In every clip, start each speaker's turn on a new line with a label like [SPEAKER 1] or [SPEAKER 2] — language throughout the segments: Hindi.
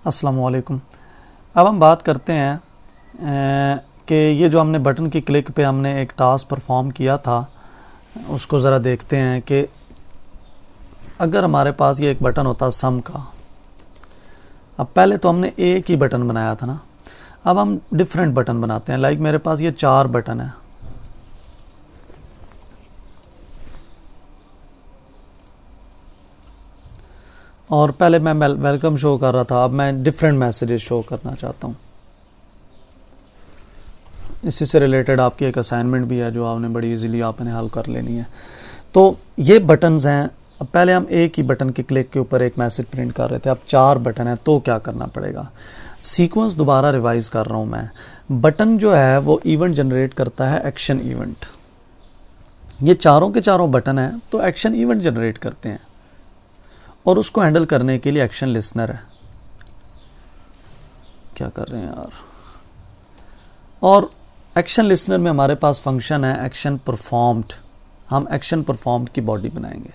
[SPEAKER 1] अस्सलाम वालेकुम। अब हम बात करते हैं कि ये जो हमने बटन की क्लिक पे हमने एक टास्क परफॉर्म किया था उसको ज़रा देखते हैं कि अगर हमारे पास ये एक बटन होता सम का। अब पहले तो हमने एक ही बटन बनाया था ना, अब हम डिफरेंट बटन बनाते हैं। लाइक मेरे पास ये 4 बटन है, और पहले मैं वेलकम शो कर रहा था, अब मैं डिफरेंट मैसेजेस शो करना चाहता हूँ। इसी से रिलेटेड आपकी एक असाइनमेंट भी है जो आपने बड़ी इजीली आपने हल कर लेनी है। तो ये बटन्स हैं। अब पहले हम एक ही बटन के क्लिक के ऊपर एक मैसेज प्रिंट कर रहे थे, अब 4 बटन है तो क्या करना पड़ेगा। सीक्वेंस दोबारा रिवाइज कर रहा हूँ मैं। बटन जो है वो इवेंट जनरेट करता है, एक्शन इवेंट। ये चारों के चारों बटन हैं तो एक्शन इवेंट जनरेट करते हैं, और उसको हैंडल करने के लिए एक्शन लिसनर है। क्या कर रहे हैं यार। और एक्शन लिसनर में हमारे पास फंक्शन है एक्शन परफॉर्म्ड। हम एक्शन परफॉर्म्ड की बॉडी बनाएंगे।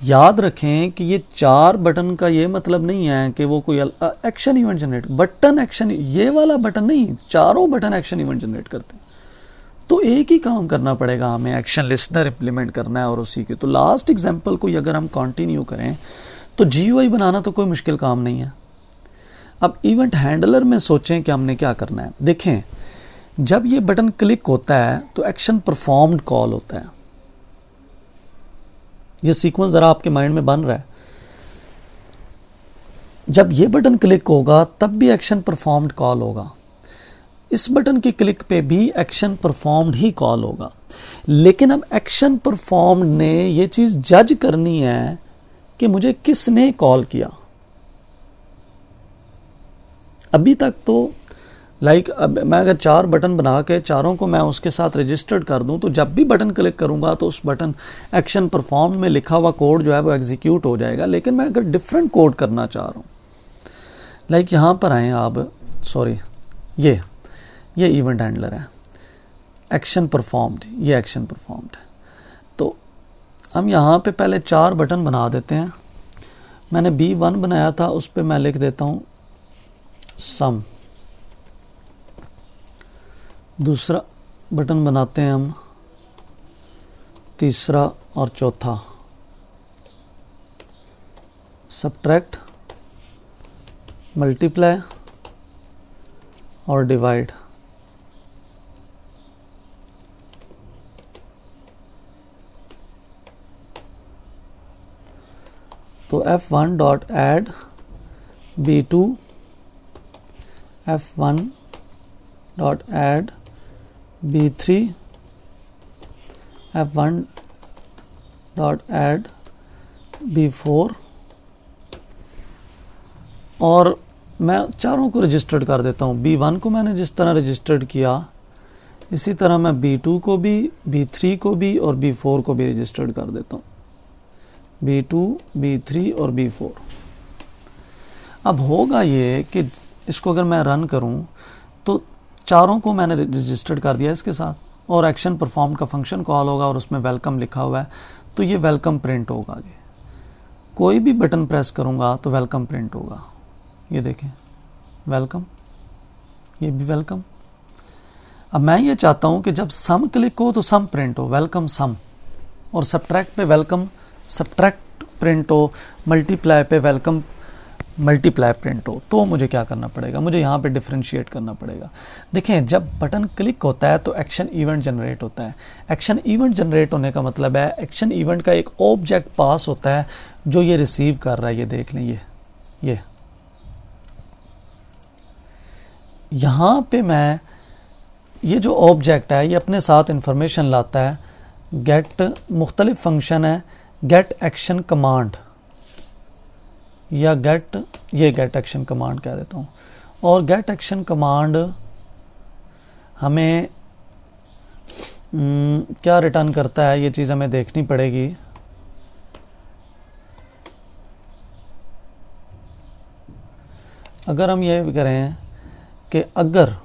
[SPEAKER 1] याद रखें कि ये 4 बटन का ये मतलब नहीं है कि वो कोई action event generate, button action, ये वाला बटन नहीं, चारों बटन एक्शन इवेंट जनरेट करते हैं। तो एक ही काम करना पड़ेगा हमें, एक्शन लिसनर इंप्लीमेंट करना है। और उसी के तो लास्ट एग्जांपल को अगर हम कंटिन्यू करें तो जीयूआई बनाना तो कोई मुश्किल काम नहीं है। अब इवेंट हैंडलर में सोचें कि हमने क्या करना है। देखें, जब ये बटन क्लिक होता है तो एक्शन परफॉर्म्ड कॉल होता है। ये सीक्वेंस जरा आपके माइंड में बन रहा है। जब ये बटन क्लिक होगा तब भी एक्शन परफॉर्म्ड कॉल होगा। इस बटन की क्लिक पे भी एक्शन परफॉर्म्ड ही कॉल होगा। लेकिन अब एक्शन परफॉर्म्ड ने ये चीज जज करनी है कि मुझे किसने कॉल किया। अभी तक तो अब मैं अगर 4 बटन बना के चारों को मैं उसके साथ रजिस्टर्ड कर दूं तो जब भी बटन क्लिक करूंगा तो उस बटन एक्शन परफॉर्म में लिखा हुआ कोड जो है वो एग्जीक्यूट हो जाएगा। लेकिन मैं अगर डिफरेंट कोड करना चाह रहा हूं, यहां पर आए आप, सॉरी, ये इवेंट हैंडलर है, एक्शन परफॉर्म्ड, ये एक्शन परफॉर्म्ड है। तो हम यहां पे पहले 4 बटन बना देते हैं। मैंने B1 बनाया था, उस पर मैं लिख देता हूं सम। दूसरा बटन बनाते हैं हम, तीसरा और चौथा सबट्रैक्ट, मल्टीप्लाई और डिवाइड। तो F1 dot add B2, F1 dot add B3, F1 dot add B4, और मैं चारों को रजिस्टर्ड कर देता हूँ। B1 को मैंने जिस तरह रजिस्टर्ड किया इसी तरह मैं B2 को भी, B3 को भी और B4 को भी रजिस्टर्ड कर देता हूँ। B2, B3 और B4। अब होगा ये कि इसको अगर मैं रन करूं तो चारों को मैंने रजिस्टर्ड कर दिया इसके साथ, और एक्शन परफॉर्म का फंक्शन कॉल होगा और उसमें वेलकम लिखा हुआ है तो ये वेलकम प्रिंट होगा। ये कोई भी बटन प्रेस करूंगा तो वेलकम प्रिंट होगा। ये देखें, वेलकम, ये भी वेलकम। अब मैं ये चाहता हूं कि जब सम क्लिक हो तो सम प्रिंट हो, वेलकम सम, और सबट्रैक्ट पे वेलकम सबट्रैक्ट प्रिंट हो, मल्टीप्लाई पे वेलकम मल्टीप्लाई प्रिंट हो। तो मुझे क्या करना पड़ेगा, मुझे यहाँ पे डिफरेंशिएट करना पड़ेगा। देखें, जब बटन क्लिक होता है तो एक्शन इवेंट जनरेट होता है। एक्शन इवेंट जनरेट होने का मतलब है एक्शन इवेंट का एक ऑब्जेक्ट पास होता है जो ये रिसीव कर रहा है। ये देख लें, ये यहाँ पे मैं, ये जो ऑब्जेक्ट है ये अपने साथ इंफॉर्मेशन लाता है। गेट मुख्तलिफ फंक्शन है, गेट एक्शन कमांड या गेट एक्शन कमांड कह देता हूँ। और गेट एक्शन कमांड हमें क्या रिटर्न करता है, ये चीज़ हमें देखनी पड़ेगी। अगर हम ये करें कि अगर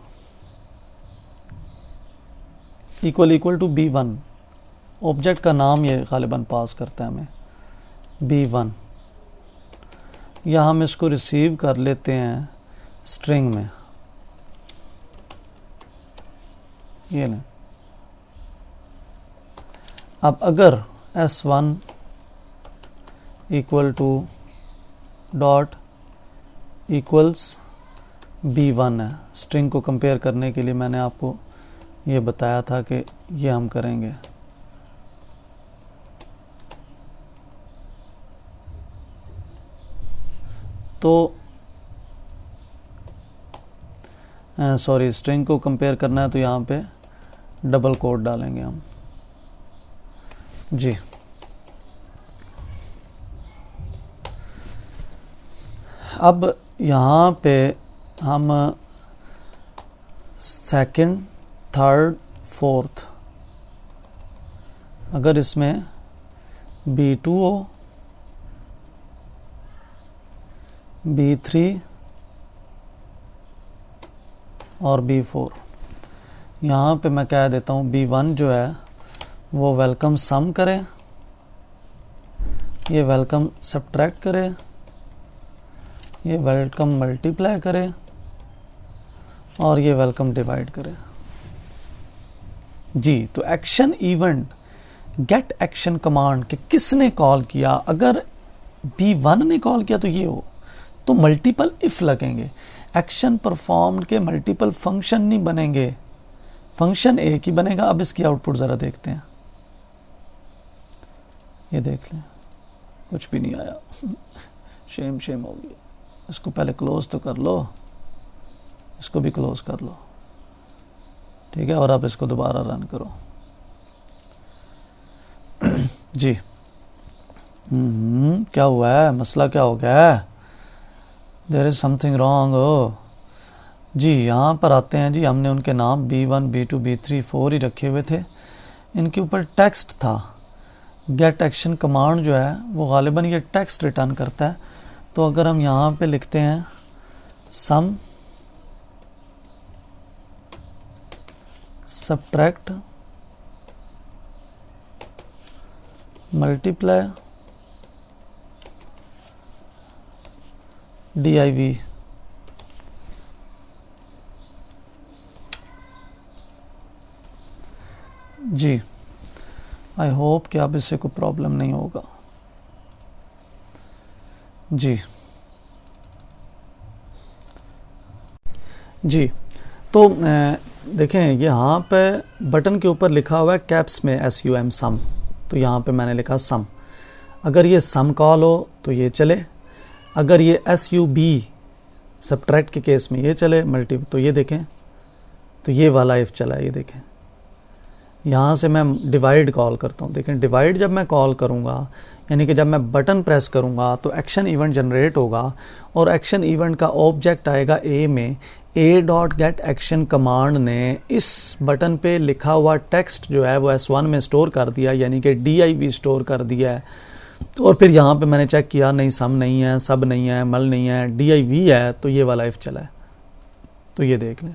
[SPEAKER 1] इक्वल टू B1, ऑब्जेक्ट का नाम ये गालिबन पास करता है हमें B1, या हम इसको रिसीव कर लेते हैं स्ट्रिंग में, ये लें। अब अगर s1 equal to dot equals b1 है, स्ट्रिंग को कंपेयर करने के लिए मैंने आपको ये बताया था कि ये हम करेंगे। तो सॉरी, स्ट्रिंग को कंपेयर करना है तो यहाँ पे डबल कोट डालेंगे हम जी। अब यहाँ पे हम सेकंड, थर्ड, फोर्थ, अगर इसमें B2 हो, B3 और B4, यहाँ पे मैं कह देता हूँ B1 जो है वो वेलकम सम करे, ये वेलकम सब्ट्रैक्ट करे, ये वेलकम मल्टीप्लाई करे और ये वेलकम डिवाइड करे जी। तो action event get action command के किसने कॉल किया, अगर B1 ने कॉल किया तो ये हो, तो मल्टीपल इफ लगेंगे। एक्शन परफॉर्म के मल्टीपल फंक्शन नहीं बनेंगे, फंक्शन एक ही बनेगा। अब इसकी आउटपुट जरा देखते हैं, ये देख लें, कुछ भी नहीं आया। शेम शेम हो गई। इसको पहले क्लोज तो कर लो, इसको भी क्लोज कर लो, ठीक है। और अब इसको दोबारा रन करो जी। क्या हुआ है, मसला क्या हो गया है? देयर इज समथिंग रॉन्ग हो जी। यहाँ पर आते हैं जी, हमने उनके नाम B1, B2, B3, 4 ही रखे हुए थे, इनके ऊपर टेक्स्ट था। गेट एक्शन कमांड जो है वो गालिबन ये टेक्स्ट रिटर्न करता है। तो अगर हम यहाँ पे लिखते हैं सम सब्ट्रैक्ट मल्टीप्लाई div, जी, आई होप कि अब इससे कोई प्रॉब्लम नहीं होगा जी। जी तो देखें यहाँ पे बटन के ऊपर लिखा हुआ है कैप्स में SUM सम, तो यहाँ पे मैंने लिखा सम। अगर ये सम कॉल हो तो ये चले, अगर ये SUB सब्ट्रैक्ट के केस में ये चले, मल्टी तो ये देखें, तो ये वाला इफ चला, ये देखें। यहाँ से मैं डिवाइड कॉल करता हूँ, देखें डिवाइड जब मैं कॉल करूँगा, यानी कि जब मैं बटन प्रेस करूँगा तो एक्शन इवेंट जनरेट होगा और एक्शन इवेंट का ऑब्जेक्ट आएगा A में। A.get एक्शन कमांड ने इस बटन पे लिखा हुआ टेक्स्ट जो है वो S1 में स्टोर कर दिया, यानी कि div स्टोर कर दिया है। और फिर यहाँ पे मैंने चेक किया, नहीं सम नहीं है, सब नहीं है, मल नहीं है, div है, तो ये वाला इफ चला है। तो ये देख लें।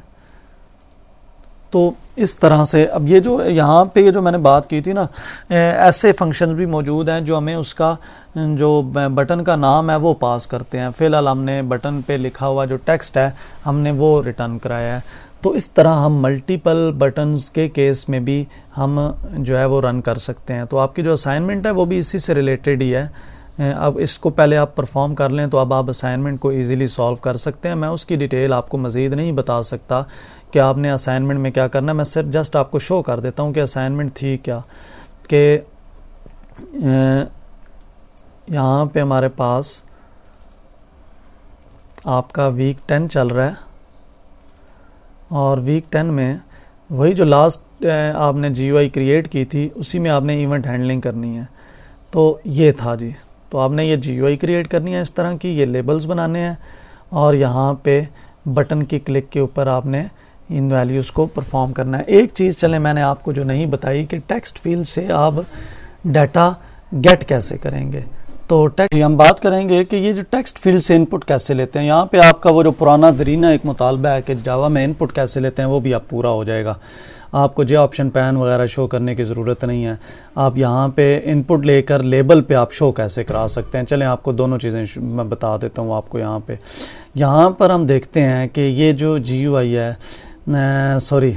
[SPEAKER 1] तो इस तरह से अब ये जो यहाँ पे ये जो मैंने बात की थी ना, ऐसे फंक्शंस भी मौजूद हैं जो हमें उसका जो बटन का नाम है वो पास करते हैं। फ़िलहाल हमने बटन पे लिखा हुआ जो टेक्स्ट है हमने वो रिटर्न कराया है। तो इस तरह हम मल्टीपल बटन्स के केस में भी हम जो है वो रन कर सकते हैं। तो आपकी जो असाइनमेंट है वो भी इसी से रिलेटेड ही है। अब इसको पहले आप परफॉर्म कर लें तो अब आप असाइनमेंट को इजीली सॉल्व कर सकते हैं। मैं उसकी डिटेल आपको मज़ीद नहीं बता सकता कि आपने असाइनमेंट में क्या करना है, मैं सिर्फ जस्ट आपको शो कर देता हूँ कि असाइनमेंट थी क्या। कि यहाँ पे हमारे पास आपका वीक 10 चल रहा है और वीक 10 में वही जो लास्ट आपने GUI क्रिएट की थी उसी में आपने इवेंट हैंडलिंग करनी है। तो ये था जी, तो आपने ये GUI क्रिएट करनी है इस तरह की, ये लेबल्स बनाने हैं और यहाँ पे बटन की क्लिक के ऊपर आपने इन वैल्यूज़ को परफॉर्म करना है। एक चीज़ चले मैंने आपको जो नहीं बताई कि टेक्स्ट फील्ड से आप डाटा गेट कैसे करेंगे। तो टेक्स्ट हम बात करेंगे कि ये जो टेक्स्ट फील्ड से इनपुट कैसे लेते हैं। यहाँ पे आपका वो जो पुराना दरीना एक मुतालबा है कि जावा में इनपुट कैसे लेते हैं वो भी अब पूरा हो जाएगा। आपको जे ऑप्शन पैन वगैरह शो करने की ज़रूरत नहीं है। आप यहाँ पे इनपुट लेकर लेबल पे आप शो कैसे करा सकते हैं। चलें आपको दोनों चीज़ें मैं बता देता हूँ आपको। यहाँ पर हम देखते हैं कि ये जो GUI है, सॉरी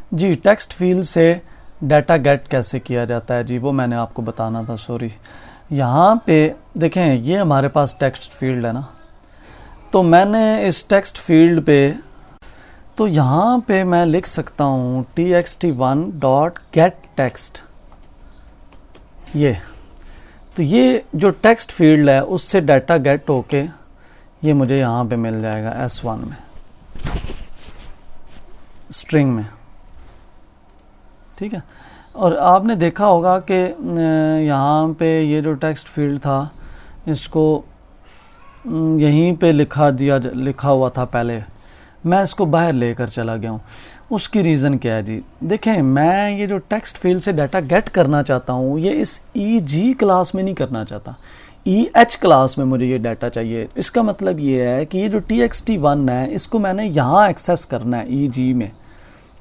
[SPEAKER 1] जी, टेक्स्ट फील्ड से डाटा गेट कैसे किया जाता है जी, वो मैंने आपको बताना था, सॉरी। यहाँ पे देखें, ये हमारे पास टेक्स्ट फील्ड है ना, तो मैंने इस टेक्स्ट फील्ड पे, तो यहाँ पे मैं लिख सकता हूँ txt1.getText। ये तो ये जो टेक्स्ट फील्ड है उससे डाटा गेट होके ये मुझे यहाँ पे मिल जाएगा S1 में, स्ट्रिंग में, ठीक है। और आपने देखा होगा कि यहाँ पे ये जो टेक्स्ट फील्ड था इसको यहीं पे लिखा हुआ था पहले, मैं इसको बाहर लेकर चला गया हूँ। उसकी रीज़न क्या है जी, देखें मैं ये जो टेक्स्ट फील्ड से डाटा गेट करना चाहता हूँ ये इस EG क्लास में नहीं करना चाहता, EH क्लास में मुझे ये डाटा चाहिए। इसका मतलब ये है कि ये जो txt1 है इसको मैंने यहाँ एक्सेस करना है EG में,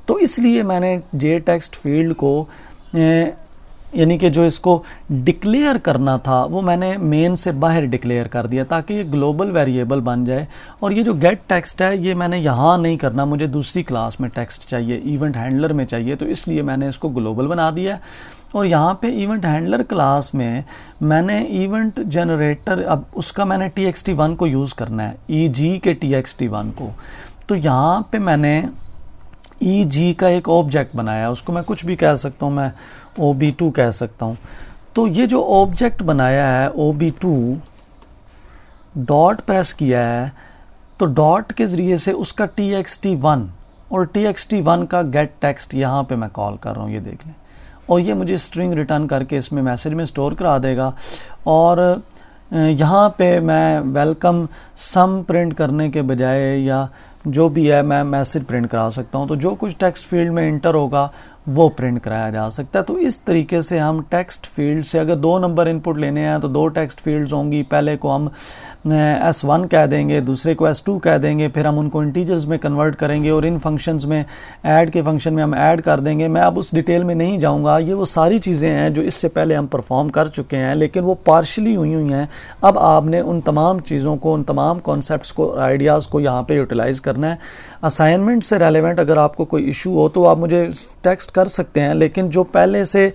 [SPEAKER 1] तो इसलिए मैंने जे टेक्स्ट फील्ड को यानी कि जो इसको डिक्लेयर करना था वो मैंने मेन से बाहर डिक्लेयर कर दिया ताकि ये ग्लोबल वेरिएबल बन जाए। और ये जो गेट टेक्स्ट है ये मैंने यहाँ नहीं करना, मुझे दूसरी क्लास में टेक्स्ट चाहिए, इवेंट हैंडलर में चाहिए, तो इसलिए मैंने इसको ग्लोबल बना दिया है। और यहाँ पे इवेंट हैंडलर क्लास में मैंने इवेंट जनरेटर, अब उसका मैंने txt1 को यूज़ करना है, EG के txt1 को। तो यहाँ पे मैंने EG का एक ऑब्जेक्ट बनाया, उसको मैं कुछ भी कह सकता हूँ, मैं OB2 कह सकता हूँ। तो ये जो ऑब्जेक्ट बनाया है OB2, डॉट प्रेस किया है, तो डॉट के ज़रिए से उसका txt1 और txt1 का गेट टेक्स्ट यहाँ पे मैं कॉल कर रहा हूँ, ये देख लें। और ये मुझे स्ट्रिंग रिटर्न करके इसमें मैसेज में स्टोर करा देगा। और यहाँ पे मैं वेलकम सम प्रिंट करने के बजाय या जो भी है मैं मैसेज प्रिंट करा सकता हूँ, तो जो कुछ टेक्स्ट फील्ड में इंटर होगा वो प्रिंट कराया जा सकता है। तो इस तरीके से हम टेक्स्ट फील्ड से अगर 2 नंबर इनपुट लेने हैं तो 2 टेक्स्ट फील्ड्स होंगी, पहले को हम S1 कह देंगे, दूसरे को S2 कह देंगे, फिर हम उनको इंटीजर्स में कन्वर्ट करेंगे और इन फंक्शंस में ऐड के फंक्शन में हम ऐड कर देंगे। मैं अब उस डिटेल में नहीं जाऊंगा, ये वो सारी चीज़ें हैं जो इससे पहले हम परफॉर्म कर चुके हैं, लेकिन वो पार्शली हुई हैं। अब आपने उन तमाम चीज़ों को, उन तमाम कॉन्सेप्ट्स को, आइडियाज़ को यहाँ पे यूटिलाइज़ करना है। असाइनमेंट से रेलेवेंट अगर आपको कोई इशू हो तो आप मुझे टेक्स्ट कर सकते हैं, लेकिन जो पहले से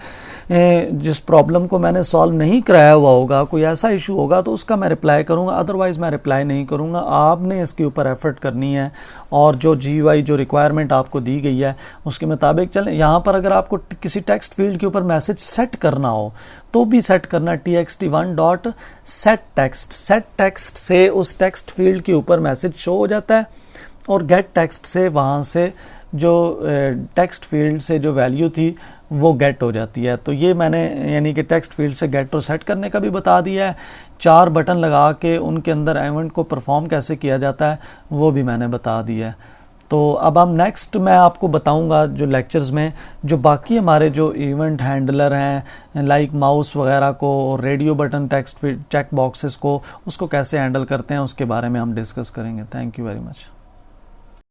[SPEAKER 1] जिस प्रॉब्लम को मैंने सॉल्व नहीं कराया हुआ होगा, कोई ऐसा इशू होगा तो उसका मैं रिप्लाई करूंगा, अदरवाइज़ मैं रिप्लाई नहीं करूंगा। आपने इसके ऊपर एफर्ट करनी है और जो GUI जो रिक्वायरमेंट आपको दी गई है उसके मुताबिक चलें। यहाँ पर अगर आपको किसी टेक्स्ट फील्ड के ऊपर मैसेज सेट करना हो तो भी सेट करना txt1.setText। सेट टेक्स्ट से उस टेक्स्ट फील्ड के ऊपर मैसेज शो हो जाता है और गेट टेक्स्ट से वहाँ से जो टेक्स्ट फील्ड से जो वैल्यू थी वो गेट हो जाती है। तो ये मैंने यानी कि टेक्स्ट फील्ड से गेट और सेट करने का भी बता दिया है। 4 बटन लगा के उनके अंदर इवेंट को परफॉर्म कैसे किया जाता है वो भी मैंने बता दिया है। तो अब हम नेक्स्ट मैं आपको बताऊंगा जो लेक्चर्स में जो बाकी हमारे जो इवेंट हैंडलर हैं लाइक माउस वगैरह को और radio button, text field, check boxes को, उसको कैसे हैंडल करते हैं उसके बारे में हम डिस्कस करेंगे। Thank you very much.